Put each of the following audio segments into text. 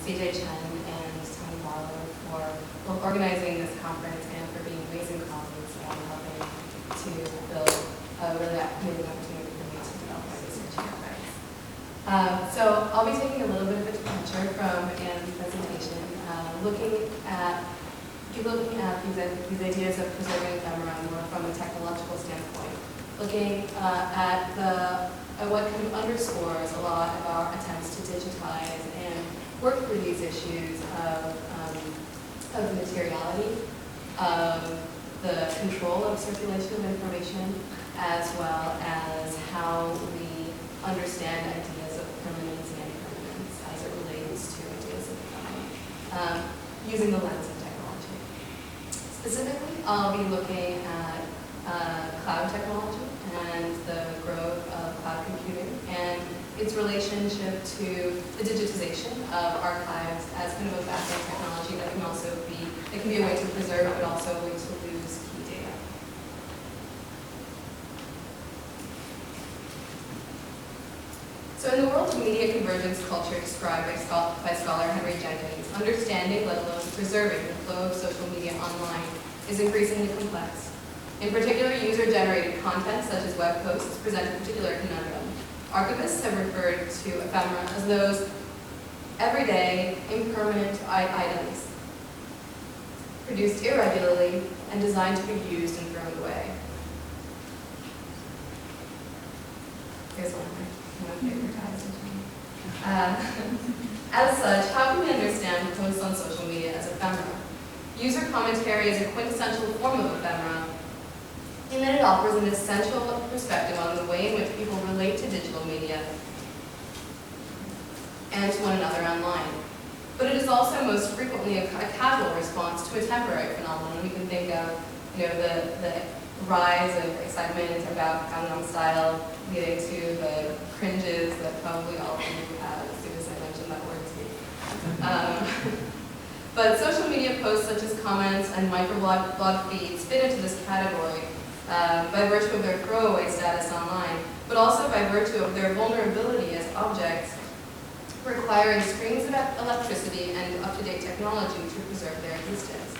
CJ Chen and Tony Barlow for both organizing this conference and for being amazing colleagues and helping to build a really amazing opportunity for me to develop my research in archives. So I'll be taking a little bit of a departure from Anne's presentation, looking at these ideas of preserving ephemera more from a technological standpoint, looking at what kind of underscores a lot of our attempts to digitize and work through these issues of materiality, of the control of circulation of information, as well as how we understand ideas of permanence and impermanence as it relates to ideas of ephemera, using the lens of technology. Specifically, I'll be looking at cloud technology and the growth of cloud computing and its relationship to the digitization of archives as kind of a backend technology that can also be a way to preserve, but also a way to lose key data. So in the world of media convergence culture described by scholar Henry Jenkins, understanding, let alone preserving the flow of social media online is increasingly complex. In particular, user-generated content, such as web posts, present a particular conundrum. Archivists have referred to ephemera as those everyday, impermanent items, produced irregularly and designed to be used and thrown away. Here's one of my favorite guys. As such, how can we understand posts on social media as ephemera? User commentary is a quintessential form of ephemera, in that it offers an essential perspective on the way in which people relate to digital media and to one another online. But it is also most frequently a casual response to a temporary phenomenon. We can think of, the rise of excitement about Gangnam Style leading to the cringes that probably all of you have as soon as I mentioned that word to you. But social media posts such as comments and microblog feeds fit into this category by virtue of their throwaway status online, but also by virtue of their vulnerability as objects requiring streams of electricity and up-to-date technology to preserve their existence.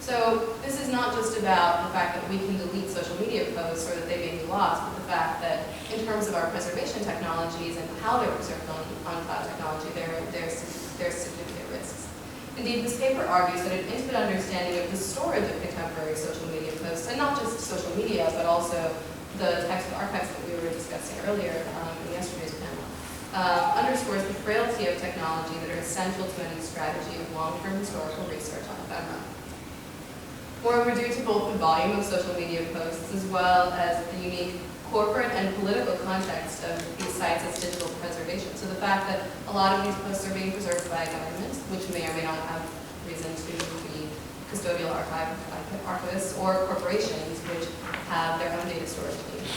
So this is not just about the fact that we can delete social media posts or that they may be lost, but the fact that in terms of our preservation technologies and how they're preserved on cloud technology, there's significant risks. Indeed, this paper argues that an intimate understanding of the storage of contemporary social media posts, and not just social media, but also the types of archives that we were discussing earlier in yesterday's panel, underscores the frailty of technology that are essential to any strategy of long-term historical research on ephemera. Moreover, due to both the volume of social media posts as well as the unique corporate and political context of these sites as digital preservation. So the fact that a lot of these posts are being preserved by governments, which may or may not have reason to be custodial archivists, or corporations which have their own data storage needs.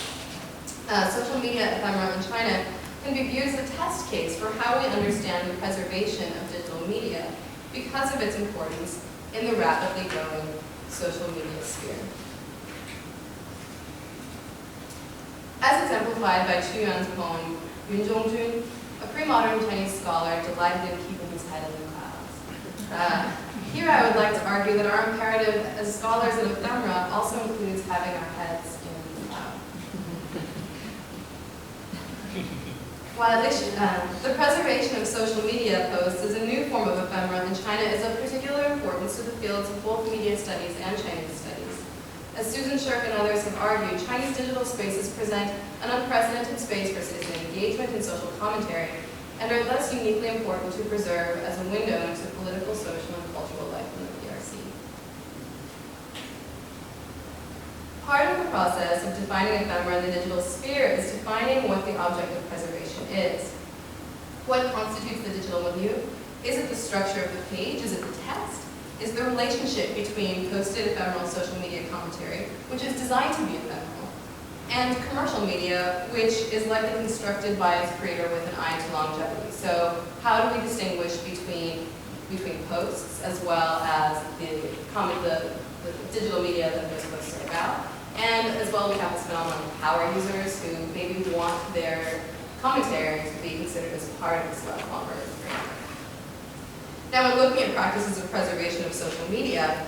Social media ephemera in China can be viewed as a test case for how we understand the preservation of digital media because of its importance in the rapidly growing social media sphere. As exemplified by Chu Yuan's poem, Yun Zhongjun, a pre-modern Chinese scholar delighted in keeping his head in the clouds. Here I would like to argue that our imperative as scholars of ephemera also includes having our heads in the cloud. While the preservation of social media posts is a new form of ephemera in China is of particular importance to the fields of both media studies and Chinese studies. As Susan Shirk and others have argued, Chinese digital spaces present an unprecedented space for citizen engagement and social commentary, and are thus uniquely important to preserve as a window into political, social, and cultural life in the PRC. Part of the process of defining ephemera in the digital sphere is defining what the object of preservation is. What constitutes the digital milieu? Is it the structure of the page? Is it the text? Is the relationship between posted ephemeral social media commentary, which is designed to be ephemeral, and commercial media, which is likely constructed by its creator with an eye to longevity. So how do we distinguish between posts as well as the digital media that those posts are about? And as well, we have this phenomenon of power users who maybe want their commentary to be considered as part of this web longer framework. Now, when looking at practices of preservation of social media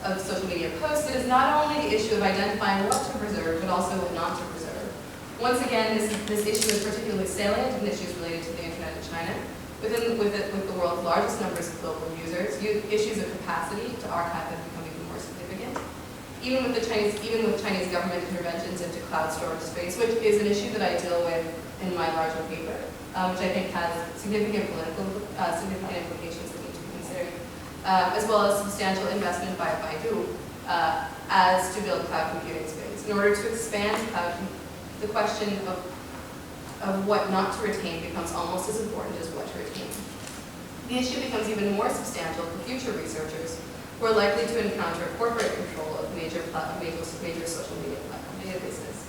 posts, it is not only the issue of identifying what to preserve, but also what not to preserve. Once again, this issue is particularly salient in issues related to the Internet in China. With the world's largest numbers of global users, issues of capacity to archive have become even more significant. Even with Chinese government interventions into cloud storage space, which is an issue that I deal with in my larger paper, which I think has significant implications that need to be considered, as well as substantial investment by Baidu as to build cloud computing space. In order to expand cloud, the question of what not to retain becomes almost as important as what to retain. The issue becomes even more substantial for future researchers who are likely to encounter corporate control of major social media platform databases.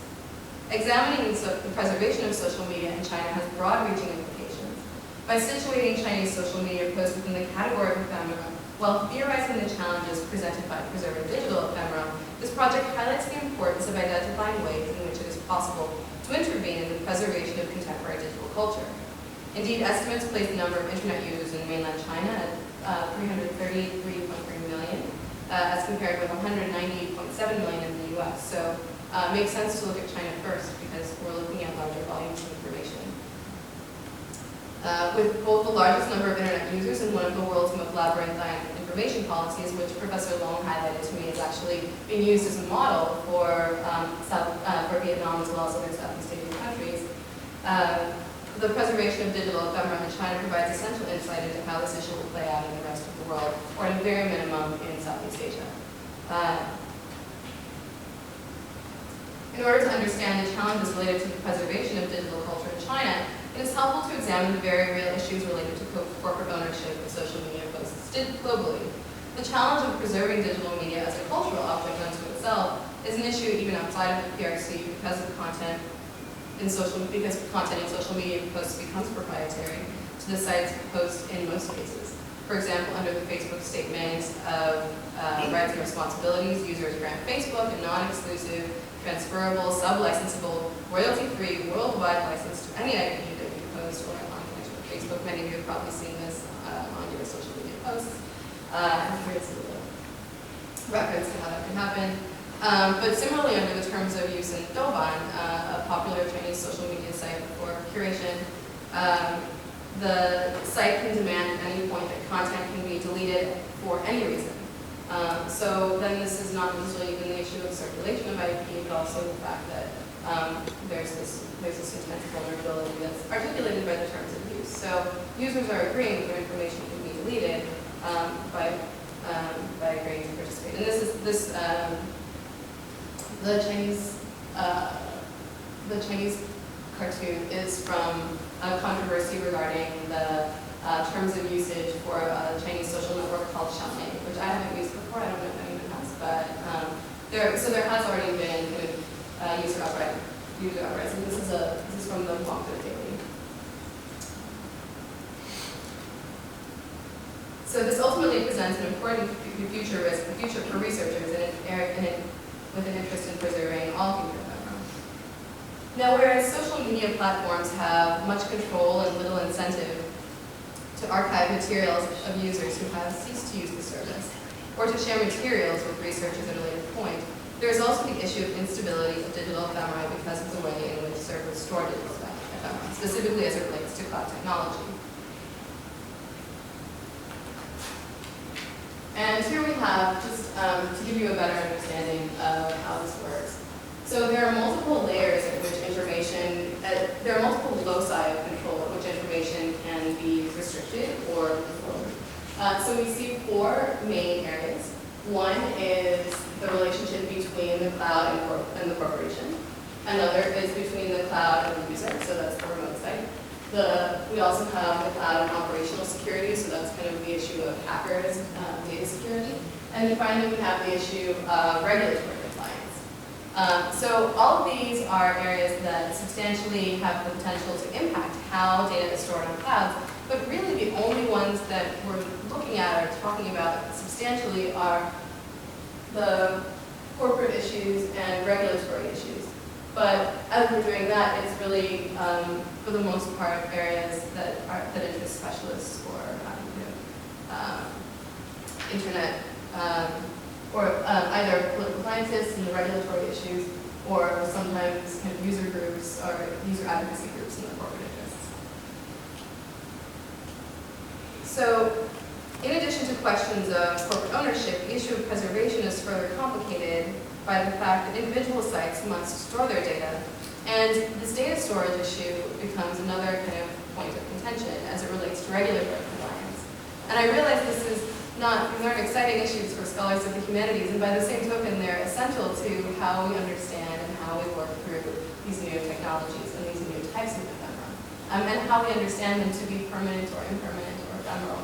Examining the preservation of social media in China has broad-reaching implications. By situating Chinese social media posts within the category of ephemera, while theorizing the challenges presented by preserving digital ephemera, this project highlights the importance of identifying ways in which it is possible to intervene in the preservation of contemporary digital culture. Indeed, estimates place the number of internet users in mainland China at 333.3 million, as compared with 198.7 million in the US. So it makes sense to look at China first because we're looking at larger volumes of information. With both the largest number of internet users and one of the world's most labyrinthine information policies, which Professor Long highlighted to me is actually being used as a model for Vietnam as well as other Southeast Asian countries. The preservation of digital ephemera in China provides essential insight into how this issue will play out in the rest of the world, or at a very minimum in Southeast Asia. In order to understand the challenges related to the preservation of digital culture in China, it is helpful to examine the very real issues related to corporate ownership of social media posts globally. The challenge of preserving digital media as a cultural object unto itself is an issue even outside of the PRC because content in social media posts becomes proprietary to the sites post in most cases. For example, under the Facebook Statement of Rights and Responsibilities, users grant Facebook a non-exclusive, transferable, sub-licensable, royalty-free, worldwide license to any IP that you post or on connection with Facebook. Many of you have probably seen this on your social media posts. Here's a little reference to how that can happen. But similarly, under the terms of use in Douban, a popular Chinese social media site for curation, the site can demand at any point that content can be deleted for any reason. So then this is not necessarily even the issue of circulation of IP, but also the fact that there's this intense vulnerability that's articulated by the terms of use. So users are agreeing that their information can be deleted by agreeing to participate. And the Chinese cartoon is from a controversy regarding the terms of usage for a Chinese social network called Xiaomei, which I haven't used before. I don't know if anyone has, but there has already been kind of user uprising. This is from the Guangzhou Daily. So this ultimately presents an important future for researchers with an interest in preserving all human ephemera. Now, whereas social media platforms have much control and little incentive to archive materials of users who have ceased to use the service, or to share materials with researchers at a later point, there is also the issue of instability of digital ephemera because of the way in which servers store digital ephemera, specifically as it relates to cloud technology. And here we have, just to give you a better understanding of how this works. So there are multiple layers at which there are multiple loci of control at which information can be restricted or controlled. So we see four main areas. One is the relationship between the cloud and the corporation. Another is between the cloud and the user, so that's the remote site. We also have the cloud and operational security, so that's kind of the issue of hackers, data security. And then finally, we have the issue of regulatory compliance. So all of these are areas that substantially have the potential to impact how data is stored on clouds, but really the only ones that we're looking at or talking about substantially are the corporate issues and regulatory issues. But as we're doing that, it's really, for the most part, areas that interest specialists or internet, or either political scientists and the regulatory issues, or sometimes kind of user groups or user advocacy groups in the corporate interests. So, in addition to questions of corporate ownership, the issue of preservation is further complicated by the fact that individual sites must store their data, and this data storage issue becomes another kind of point of contention as it relates to regulatory compliance. And I realize these aren't exciting issues for scholars of the humanities, and by the same token, they're essential to how we understand and how we work through these new technologies and these new types of ephemera, and how we understand them to be permanent or impermanent or ephemeral.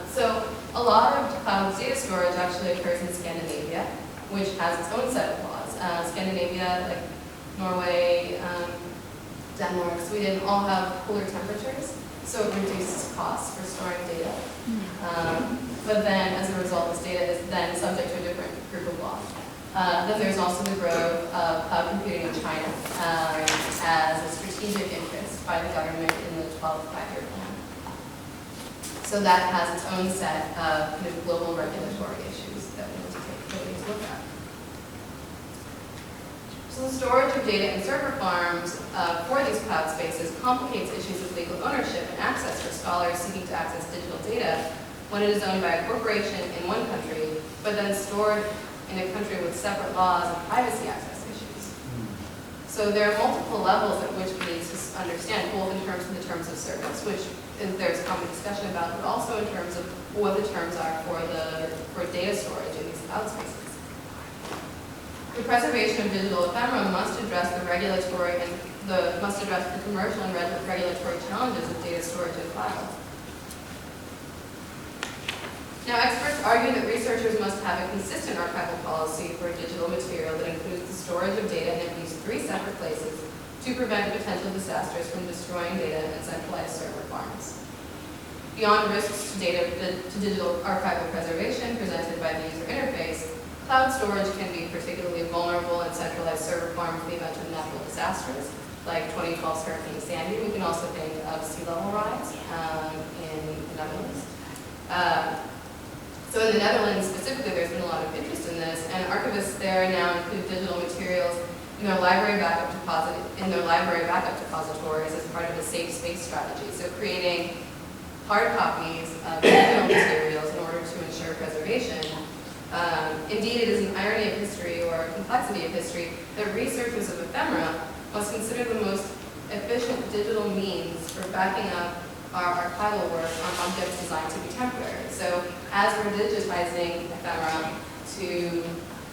So a lot of cloud data storage actually occurs in Scandinavia, which has its own set of laws. Scandinavia, like Norway, Denmark, Sweden, all have cooler temperatures, so it reduces costs for storing data. But then, as a result, this data is then subject to a different group of laws. Then there's also the growth of cloud computing in China as a strategic interest by the government in the 12th five-year plan. So that has its own set of kind of global regulatory issues that we need to look at. So the storage of data in server farms for these cloud spaces complicates issues of legal ownership and access for scholars seeking to access digital data when it is owned by a corporation in one country, but then stored in a country with separate laws and privacy access issues. So there are multiple levels at which we need to understand, both in terms of the terms of service, which there's common discussion about, but also in terms of what the terms are for data storage in these cloud spaces. The preservation of digital ephemera must address the regulatory and must address the commercial and regulatory challenges of data storage in cloud. Now, experts argue that researchers must have a consistent archival policy for digital material that includes the storage of data in at least 3 separate places to prevent potential disasters from destroying data in centralized server farms. Beyond risks to digital archival preservation presented by the user interface, cloud storage can be particularly vulnerable in centralized server farms in the event of natural disasters, like 2012's Hurricane Sandy. We can also think of sea level rise in the Netherlands. So in the Netherlands specifically, there's been a lot of interest in this, and archivists there now include digital materials in their library backup depositories as part of a safe space strategy. So creating hard copies of digital materials in order to ensure preservation. Indeed, it is an irony of history or a complexity of history that researchers of ephemera must consider the most efficient digital means for backing up our archival work on objects designed to be temporary. So as we're digitizing ephemera to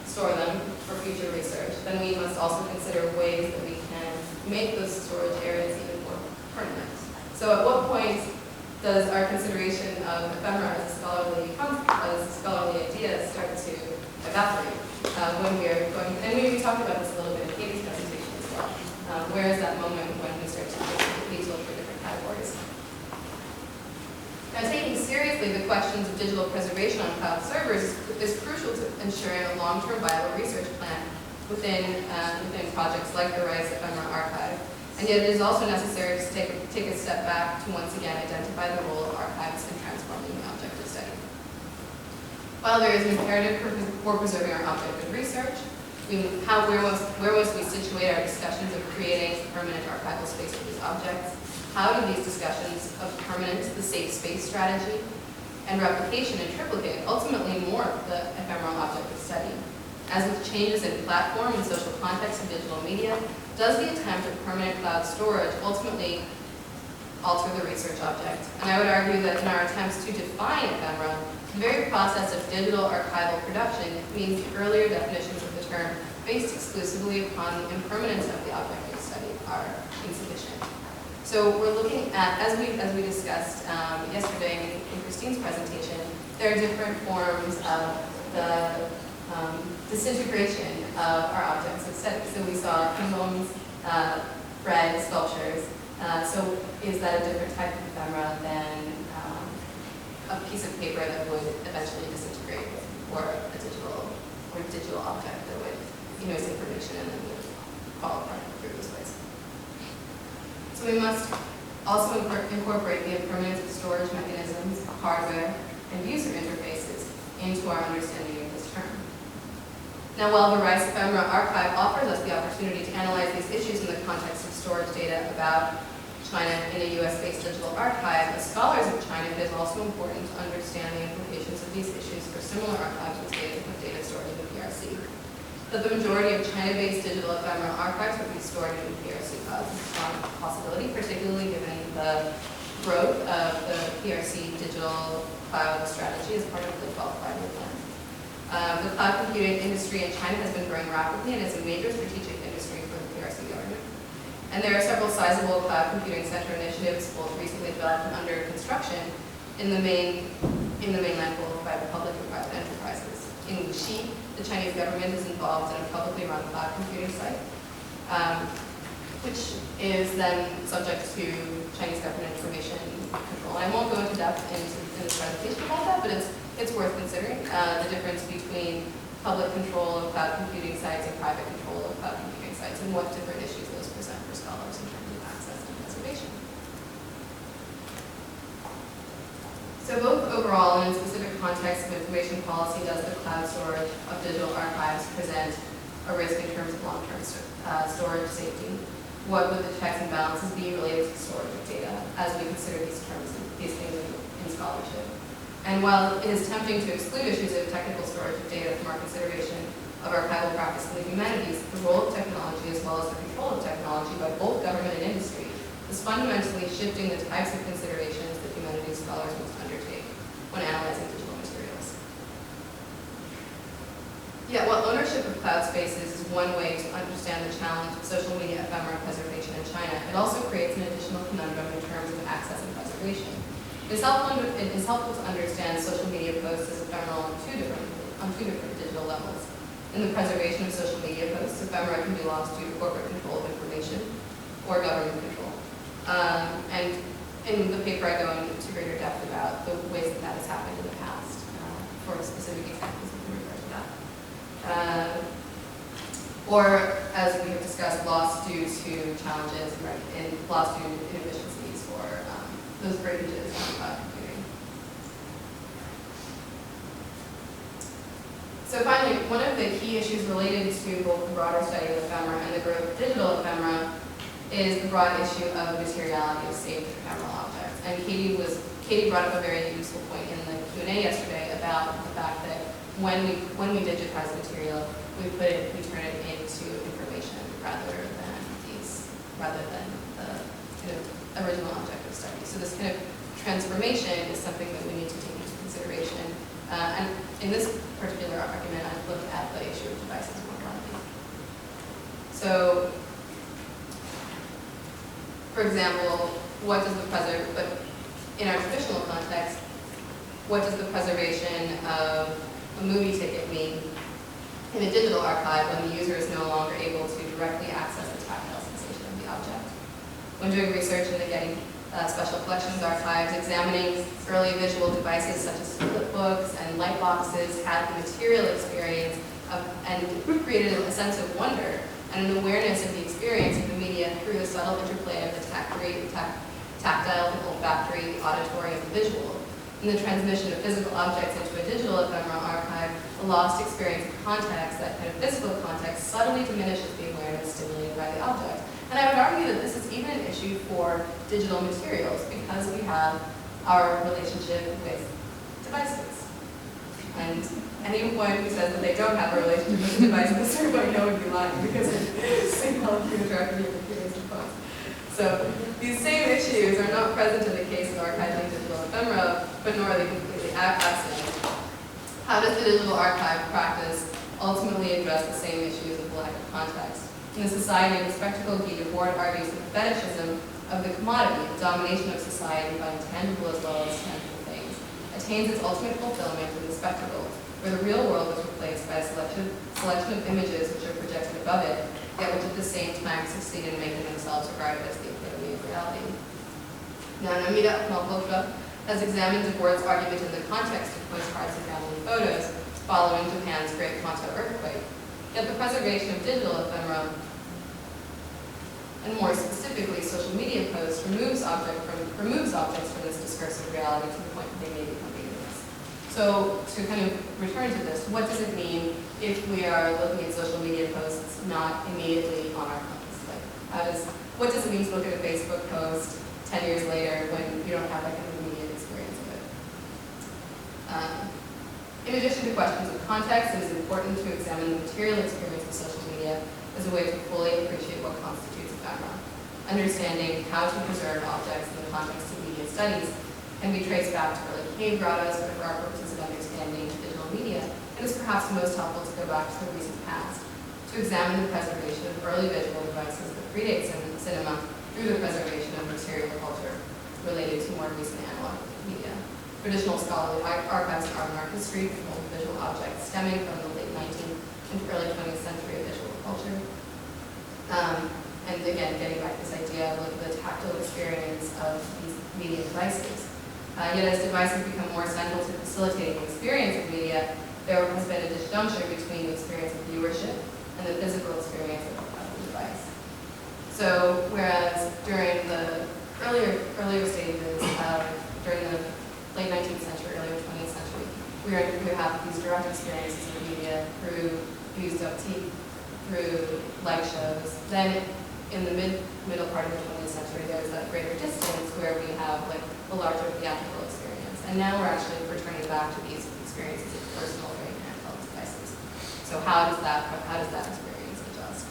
store them for future research, then we must also consider ways that we can make those storage areas even more permanent. So at what point does our consideration of ephemera as a scholarly idea start to evaporate when we are going, and we talked about this a little bit in Katie's presentation as well. Where is that moment when we start to please look for different categories? Now, taking seriously the questions of digital preservation on cloud servers is crucial to ensuring a long-term viable research plan within projects like the Rice Ephemera Archive. And yet it is also necessary to take a step back to once again identify the role of archives in transforming the object of study. While there is an imperative for preserving our object of research, where must we situate our discussions of creating permanent archival space for these objects? How do these discussions of permanence, the safe space strategy, and replication and triplicate ultimately morph the ephemeral object of study? As with changes in platform and social context of digital media, does the attempt at permanent cloud storage ultimately alter the research object? And I would argue that in our attempts to define ephemera, the very process of digital archival production means the earlier definitions of the term based exclusively upon the impermanence of the object of study are insufficient. So we're looking at, as we discussed yesterday in Christine's presentation, there are different forms of the disintegration of our objects of study. So we saw bones, bread, sculptures. So is that a different type of ephemera than a piece of paper that would eventually disintegrate, or a digital object that would, is information and then would fall apart through those ways? So we must also incorporate the impermanence of storage mechanisms, hardware, and user interfaces into our understanding of this term. Now, while the Rice Ephemera archive offers us the opportunity to analyze these issues in the context of storage data about China in a US-based digital archive, as scholars of China, it is also important to understand the implications of these issues for similar archives with data stored in the PRC. That the majority of China-based digital ephemera archives would be stored in the PRC is a strong possibility, particularly given the growth of the PRC digital cloud strategy as part of the 12th Five-Year Plan. The cloud computing industry in China has been growing rapidly and is a major strategic industry for the PRC government. And there are several sizable cloud computing center initiatives, both recently developed and under construction, in the mainland, both by public and private enterprises. In Wuxi, the Chinese government is involved in a publicly run cloud computing site, which is then subject to Chinese government information control. I won't go into depth in this presentation about that, but it's worth considering the difference between public control of cloud computing sites and private control of cloud computing sites, and what different issues those present for scholars in terms of access and preservation. So both overall and in specific context of information policy, does the cloud storage of digital archives present a risk in terms of long-term storage safety? What would the checks and balances be related to storage of data as we consider these things in scholarship? And while it is tempting to exclude issues of technical storage of data from our consideration of archival practice in the humanities, the role of technology as well as the control of technology by both government and industry is fundamentally shifting the types of considerations that humanities scholars must undertake when analyzing digital materials. Yet while ownership of cloud spaces is one way to understand the challenge of social media ephemera preservation in China, it also creates an additional conundrum in terms of access and preservation. It is helpful to understand social media posts as ephemeral on two different digital levels. In the preservation of social media posts, ephemera can be lost due to corporate control of information or government control. And in the paper, I go into greater depth about the ways that has happened in the past. For specific examples, we can refer to that. Or, as we have discussed, loss due to challenges and loss due to inefficiencies or those breakages in cloud computing. So finally, one of the key issues related to both the broader study of ephemera and the growth of digital ephemera is the broad issue of materiality of saved ephemeral objects. And Katie brought up a very useful point in the Q&A yesterday about the fact that when we digitize material, we turn it into information rather than the original object of study. So this kind of transformation is something that we need to take into consideration. And in this particular argument, I've looked at the issue of devices more broadly. So, for example, but in our traditional context, what does the preservation of a movie ticket mean in a digital archive when the user is no longer able to directly access the tactile sensation of the object? When doing research in the Getty Special Collections archives, examining early visual devices such as flip books and light boxes had the material experience and created a sense of wonder and an awareness of the experience of the media through the subtle interplay of the tactile, the olfactory, the auditory, and the visual. In the transmission of physical objects into a digital ephemeral archive, the lost experience of context, that kind of physical context, subtly diminishes the awareness stimulated by the object. And I would argue that this is even an issue for digital materials because we have our relationship with devices. And anyone who says that they don't have a relationship with the device necessarily know would be lying because it's symbolic interactivity of experience and phones. So these same issues are not present in the case of archiving digital ephemera, but nor are they completely absent. How does the digital archive practice ultimately address the same issues of lack of context? In the Society of the Spectacle, Guy Debord argues that the fetishism of the commodity, the domination of society by intangible as well as tangible things, attains its ultimate fulfillment in the spectacle, where the real world was replaced by a selection of images which are projected above it, yet which at the same time succeed in making themselves regarded as the epitome of reality. Now, Namita Malhotra has examined Debord's argument in the context of postcards and family photos following Japan's Great Kanto earthquake. Yet the preservation of digital ephemera, and more specifically social media posts, removes objects from this discursive reality. materiality to the point that they may become meaningless. So to kind of return to this, what does it mean if we are looking at social media posts not immediately on our phones? Like, what does it mean to look at a Facebook post 10 years later when you don't have that kind of immediate experience of it? In addition to questions of context, it is important to examine the material experience of social media as a way to fully appreciate what constitutes ephemera. Understanding how to preserve objects in the context of media studies can be traced back to early cave grottos, but for our purposes of understanding digital media, it is perhaps most helpful to go back to the recent past, to examine the preservation of early visual devices that predate cinema through the preservation of material culture related to more recent analog media. Traditional scholarly archives are in art history full of visual objects stemming from the late 19th and early 20th century visual culture. And again, getting back to this idea of like, the tactile experience of these media devices. Yet as devices become more central to facilitating the experience of media, there has been a disjuncture between the experience of viewership and the physical experience of the device. So whereas during the earlier stages, during the late 19th century, early 20th century, we have these direct experiences of media through used optique, through light shows. Then in the middle part of the 20th century, there's that greater distance where we have like a larger theatrical experience. And now we're actually returning back to these experiences of personal or handheld devices. So how does that experience adjust?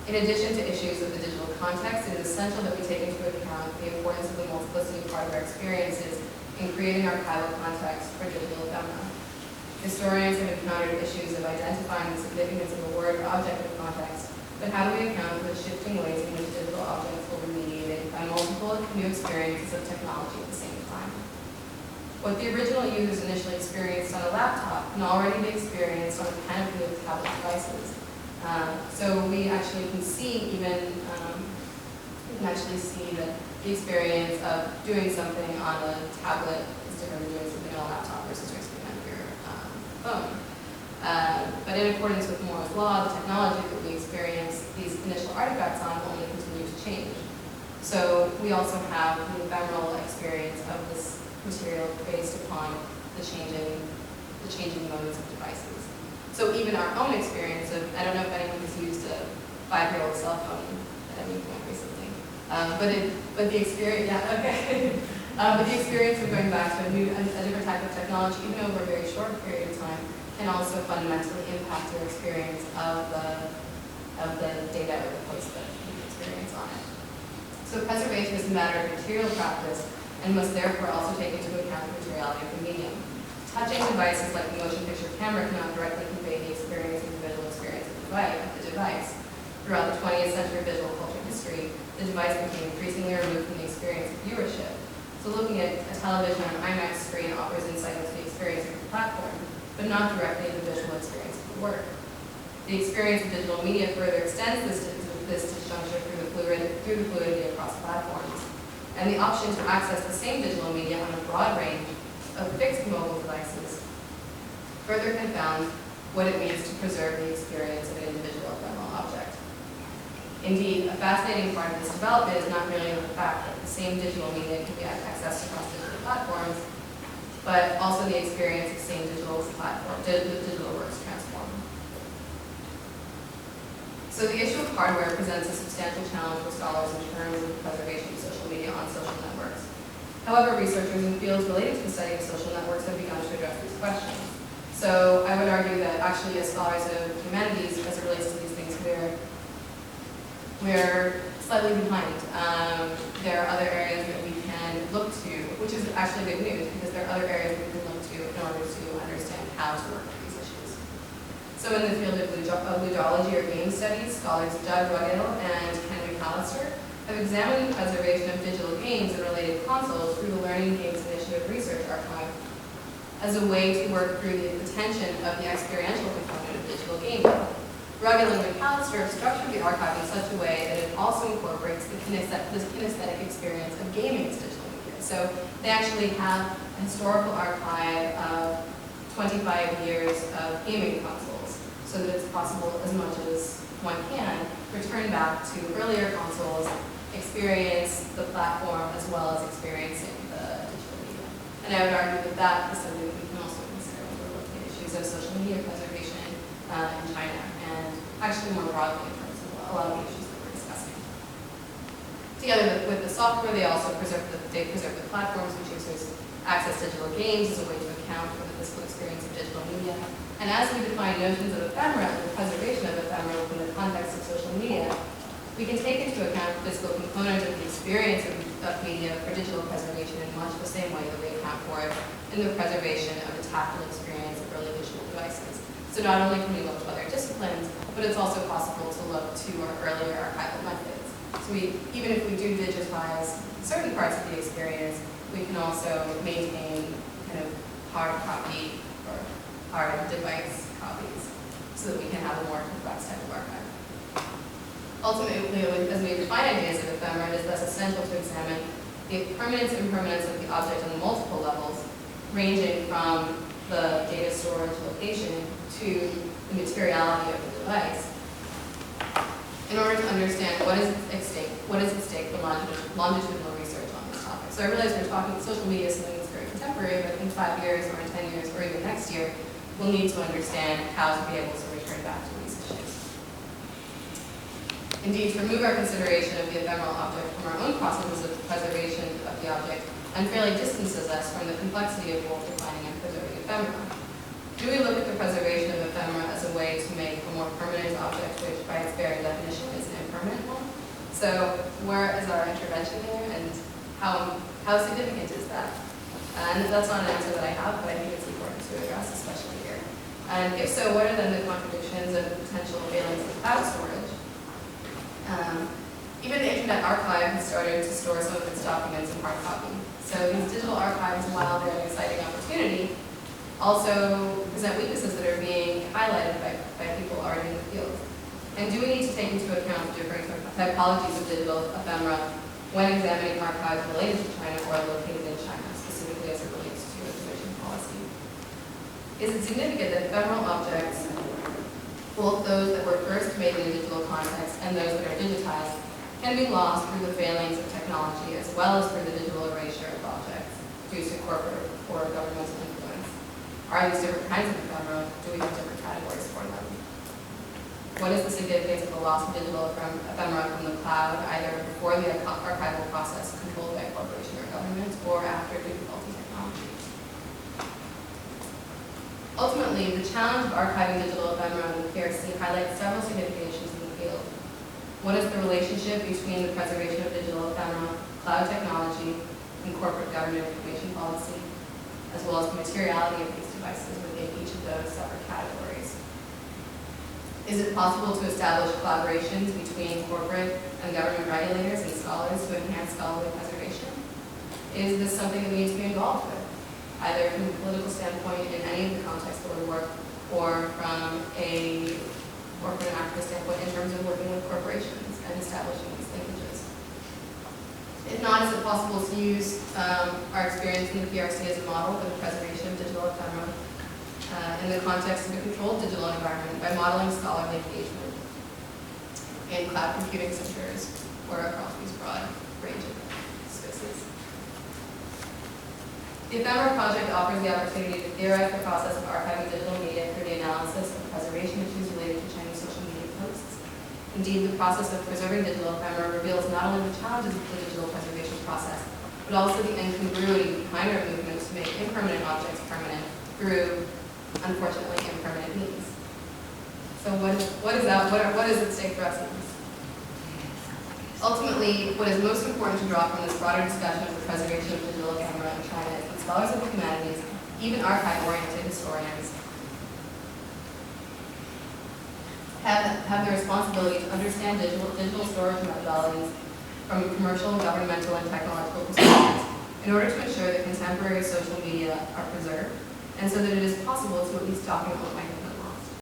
In addition to issues of the digital context, it is essential that we take into account the importance of the multiplicity of hardware experiences in creating archival context for digital ephemera. Historians have encountered issues of identifying the significance of a word or object of context, but how do we account for the shifting ways in which digital objects will be mediated by multiple new experiences of technology at the same time? What the original users initially experienced on a laptop can already be experienced on a panoply of tablet devices. So we actually can see even, that the experience of doing something on a tablet is different than doing something on a laptop versus doing something on your phone. But in accordance with Moore's law, the technology that we experience these initial artifacts on will only continue to change. So we also have the ephemeral experience of this material based upon the changing modes of devices. So even our own experience of, I don't know if anyone has used a 5-year-old cell phone at any point recently, but the experience, yeah, okay. But the experience of going back to a different type of technology, even over a very short period of time, can also fundamentally impact your experience of the data or the post that you experience on it. So preservation is a matter of material practice and must therefore also take into account the materiality of the medium. Touching devices like the motion picture camera cannot directly convey the experience and the visual experience of the device. Throughout the 20th century visual culture history, the device became increasingly removed from the experience of viewership. So looking at a television or an IMAX screen offers insight into the experience of the platform, but not directly the visual experience of the work. The experience of digital media further extends this disjuncture through the fluidity across platforms, and the option to access the same digital media on a broad range of fixed mobile devices further confound what it means to preserve the experience of an individual ephemeral object. Indeed, a fascinating part of this development is not merely the fact that the same digital media can be accessed across digital platforms, but also the experience of the same digital works transformed. So the issue of hardware presents a substantial challenge for scholars in terms of the preservation of social media on social networks. However, researchers in fields related to the study of social networks have begun to address these questions. So I would argue that actually as scholars of humanities, as it relates to these things, we're slightly behind. There are other areas that we can look to, which is actually good news, because there are other areas we can look to in order to understand how to work with these issues. So in the field of ludology or game studies, scholars Doug Ruggedale and Henry Pallister have examined the preservation of digital games and related consoles through the Learning Games Initiative Research Archive as a way to work through the retention of the experiential component of digital gaming. Ruggedale and McAllister have structured the archive in such a way that it also incorporates the kinesthetic experience of gaming as digital media. So they actually have a historical archive of 25 years of gaming consoles, so that it's possible, as much as one can, return back to earlier consoles, experience the platform, as well as experiencing the digital media. And I would argue that that is something that we can also consider when we're looking at issues of social media preservation in China, and actually more broadly in terms of a lot of the issues that we're discussing. Together with the software, they also preserve the platforms, which uses access digital games as a way to account for the physical experience of digital media. And as we define notions of ephemera and the preservation of ephemera within the context of social media, we can take into account the physical component of the experience of media for digital preservation in much the same way that we account for it in the preservation of the tactile experience of early digital devices. So not only can we look to other disciplines, but it's also possible to look to our earlier archival methods. So even if we do digitize certain parts of the experience, we can also maintain kind of hard copy or hard device copies so that we can have a more complex type of archive. Ultimately, as we define ideas of ephemera, it is thus essential to examine the permanence and impermanence of the object on multiple levels, ranging from the data storage location to the materiality of the device, in order to understand what is at stake for longitudinal research on this topic. So I realize we're talking social media is something that's very contemporary, but in 5 years or in 10 years or even next year, we'll need to understand how to be able to return back to these issues. Indeed, to remove our consideration of the ephemeral object from our own processes of preservation of the object unfairly distances us from the complexity of both defining and preserving ephemera. Do we look at the preservation of ephemera as a way to make a more permanent object, which by its very definition is an impermanent one? So where is our intervention here, and how significant is that? And that's not an answer that I have, but I think it's important to address, especially here. And if so, what are then the contradictions and potential failings of cloud storage? Even the Internet Archive has started to store some of its documents in hard copy. So these digital archives, while they're an exciting opportunity, also present weaknesses that are being highlighted by people already in the field. And do we need to take into account the different typologies of digital ephemera when examining archives related to China or located in China, specifically as it relates to information policy? Is it significant that ephemeral objects, both those that were first made in a digital context and those that are digitized, can be lost through the failings of technology as well as through the digital erasure of objects due to corporate or governmental influence? Are these different kinds of ephemera? Do we have different categories for them? What is the significance of the loss of digital ephemera from the cloud, either before the archival process controlled by a corporation or government, or after due to faulty technology? Ultimately, the challenge of archiving digital ephemera in the PRC highlights several significant issues in the field. What is the relationship between the preservation of digital ephemera, cloud technology, and corporate government information policy, as well as the materiality of these devices within each of those separate categories? Is it possible to establish collaborations between corporate and government regulators and scholars to enhance scholarly preservation? Is this something that we need to be involved with, either from a political standpoint in any of the contexts that we work, or from an activist standpoint in terms of working with corporations and establishing these linkages? If not, is it possible to use our experience in the PRC as a model for the preservation of digital ephemera in the context of a controlled digital environment by modeling scholarly engagement in cloud computing centers or across these broad range of spaces? The Ephemera project offers the opportunity to theorize the process of archiving digital media through the analysis of preservation issues related to Chinese social media posts. Indeed, the process of preserving digital ephemera reveals not only the challenges of the digital preservation process, but also the incongruity behind our movement to make impermanent objects permanent through, unfortunately, impermanent means. So what is at stake for us in this? Ultimately, what is most important to draw from this broader discussion of the preservation of digital ephemera in China is that scholars of the humanities, even archive-oriented historians, have the responsibility to understand digital storage methodologies from commercial, governmental, and technological perspectives in order to ensure that contemporary social media are preserved, and so that it is possible to at least document what might have